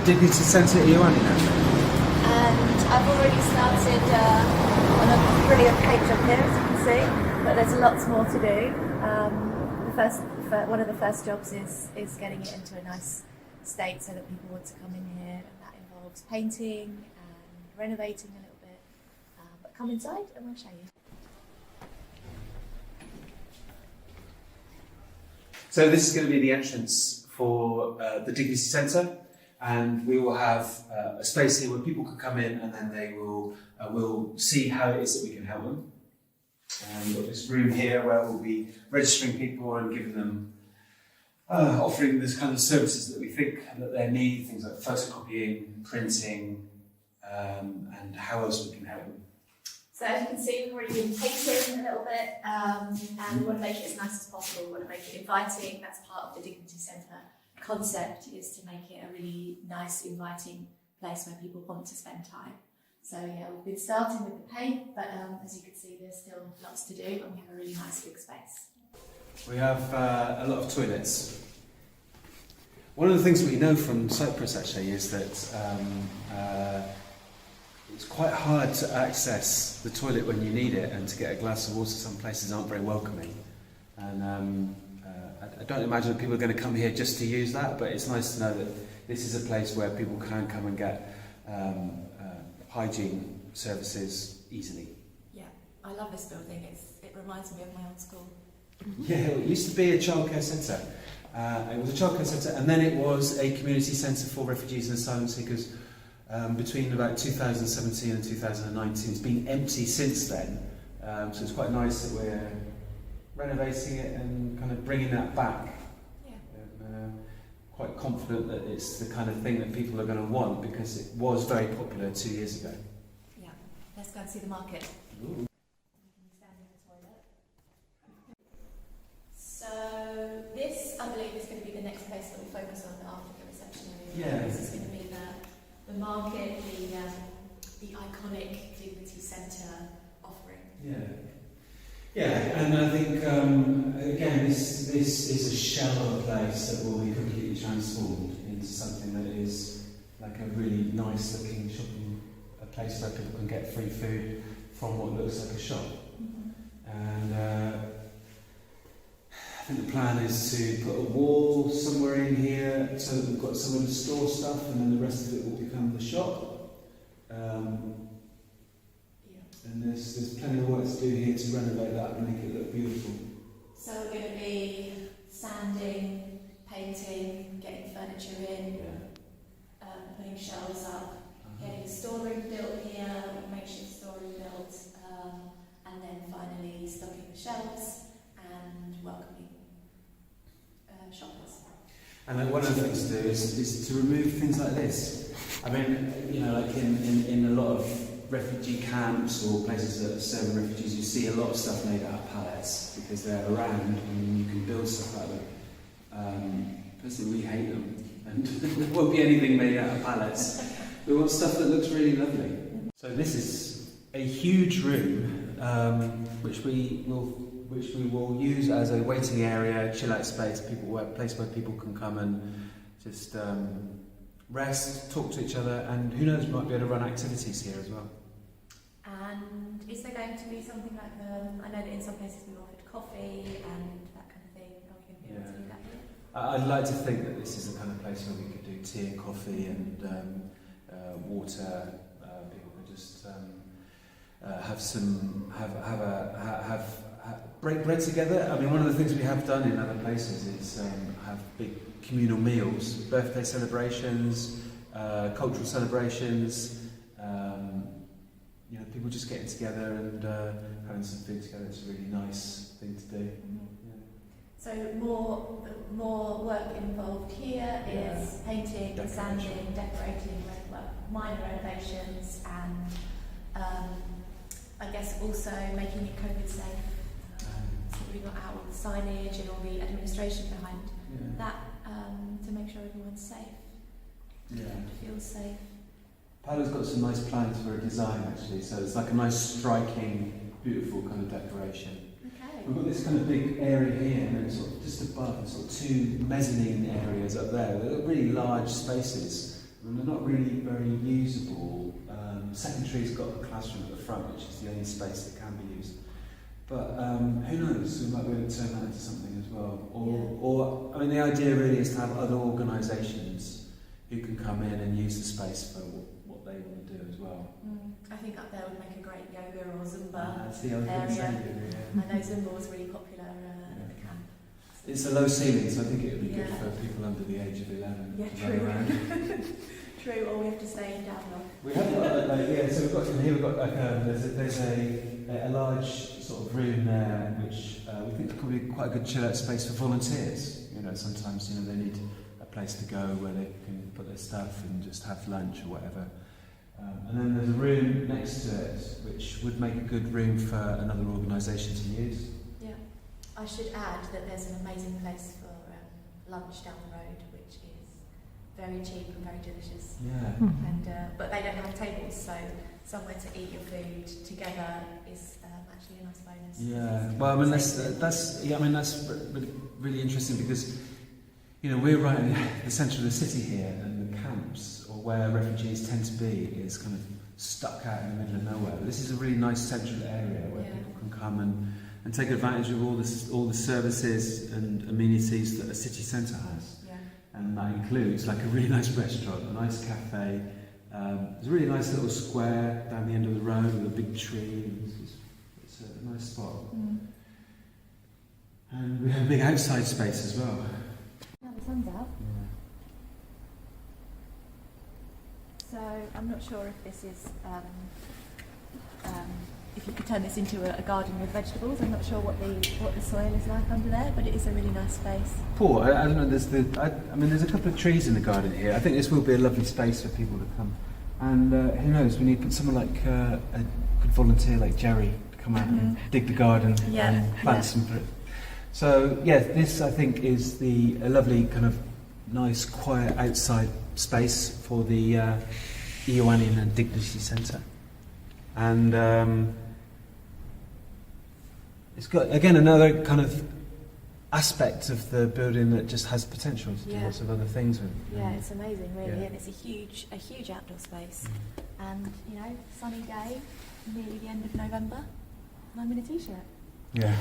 Dignity Centre Ioannina. And I've already started on a brilliant page up here, as you can see, but there's lots more to do. One of the first jobs is getting it into a nice state so that people want to come in here, and that involves painting and renovating a little bit. But come inside and we'll show you. So this is going to be the entrance for the Dignity Centre, and we will have a space here where people can come in, and then they will see how it is that we can help them. And we've got this room here where we'll be registering people and giving them, offering this kind of services that we think that they need, things like photocopying, printing, and how else we can help them. So as you can see, we've already been painting a little bit, and we want to make it as nice as possible. We want to make it inviting. That's part of the Dignity Centre concept, is to make it a really nice, inviting place where people want to spend time. So yeah, we've been starting with the paint, but as you can see, there's still lots to do, and we have a really nice big space. We have a lot of toilets. One of the things we know from Cyprus actually is that it's quite hard to access the toilet when you need it, and to get a glass of water. Some places aren't very welcoming, and I don't imagine that people are going to come here just to use that, but it's nice to know that this is a place where people can come and get hygiene services easily. Yeah, I love this building. It reminds me of my old school. Yeah, it used to be a childcare centre. It was a childcare centre, and then it was a community centre for refugees and asylum seekers. Between about 2017 and 2019, it's been empty since then, so it's quite nice that we're renovating it and kind of bringing that back. Yeah. Quite confident that it's the kind of thing that people are going to want, because it was very popular 2 years ago. Yeah, let's go and see the market. Ooh. So this, I believe, is going to be the next place that we focus on after the reception area. Yeah. This is going to be the market, the iconic Dignity Centre offering. Yeah. Yeah, and I think again this is a shell of a place that will be completely transformed into something that is like a really nice looking shopping, a place where people can get free food from what looks like a shop. Mm-hmm. And I think the plan is to put a wall somewhere in here so that we've got somewhere to store stuff, and then the rest of it will become the shop. And there's plenty of work to do here to renovate that and make it look beautiful. So we're going to be sanding, painting, getting furniture in, putting shelves up, getting a storeroom built here, makeshift storeroom built, and then finally stocking the shelves and welcoming shoppers. And then one of the things to do is to remove things like this. I mean, you know, like in a lot of refugee camps or places that are serving refugees, you see a lot of stuff made out of pallets because they're around and you can build stuff out of them. Personally, we hate them, and there won't be anything made out of pallets. We want stuff that looks really lovely. So this is a huge room which we will use as a waiting area, chill out space, place where people can come and just rest, talk to each other, and who knows, we might be able to run activities here as well. And is there going to be something like I know that in some places we've offered coffee and that kind of thing. Are we going to be able to do that here? I'd like to think that this is the kind of place where we could do tea and coffee and water. People could just break bread together. I mean, one of the things we have done in other places is have big communal meals, birthday celebrations, cultural celebrations. You know, people just getting together and having some food together. It's a really nice thing to do. Mm-hmm. Yeah. So more work involved here is painting, sanding, decorating, minor renovations, and I guess also making it COVID safe. So we've got out all the signage and all the administration behind that to make sure everyone's safe. Feels safe. Paolo's got some nice plans for a design actually, so it's like a nice striking, beautiful kind of decoration. Okay. We've got this kind of big area here, and then sort of just above, sort of two mezzanine areas up there. They're really large spaces, and they're not really very usable. Secondary's got a classroom at the front, which is the only space that can be used. But who knows, we might be able to turn that into something as well. Or I mean, the idea really is to have other organisations who can come in and use the space for what they want to do as well. I think up there would make a great yoga or Zumba That's the other area. thing. I know Zumba was really popular at the camp. It's a low ceiling, so I think it would be good for people under the age of 11 Yeah, to run around. True, or we have to stay down low. We have got, so we've got in here. We've got there's a large sort of room there, which we think could be quite a good chill out space for volunteers. You know, sometimes they need a place to go where they can put their stuff and just have lunch or whatever. And then there's a room next to it, which would make a good room for another organisation to use. Yeah, I should add that there's an amazing place for lunch down the road, which is very cheap and very delicious. Yeah. And but they don't have tables, so somewhere to eat your food together is actually a nice bonus. Yeah. Well, I mean that's really interesting because we're right in the centre of the city here, and the camps or where refugees tend to be is kind of stuck out in the middle of nowhere. But this is a really nice central area where people can come and take advantage of all the services and amenities that a city centre has. And that includes like a really nice restaurant, a nice cafe. There's a really nice little square down the end of the road with a big tree. It's a nice spot. And we have a big outside space as well. Now the sun's out. So I'm not sure if this is, if you could turn this into a garden with vegetables. I'm not sure what the soil is like under there, but it is a really nice space. Paul, I don't know. There's a couple of trees in the garden here. I think this will be a lovely space for people to come. And who knows? We need someone like a good volunteer like Jerry to come out and dig the garden and plant some fruit. So this I think is a lovely kind of nice, quiet outside space for the Ioannina Dignity Centre. And it's got, again, another kind of aspect of the building that just has potential to do lots of other things with. Yeah, it's amazing, really, and it's a huge outdoor space. And, sunny day, nearly the end of November, and I'm in a t-shirt. Yeah.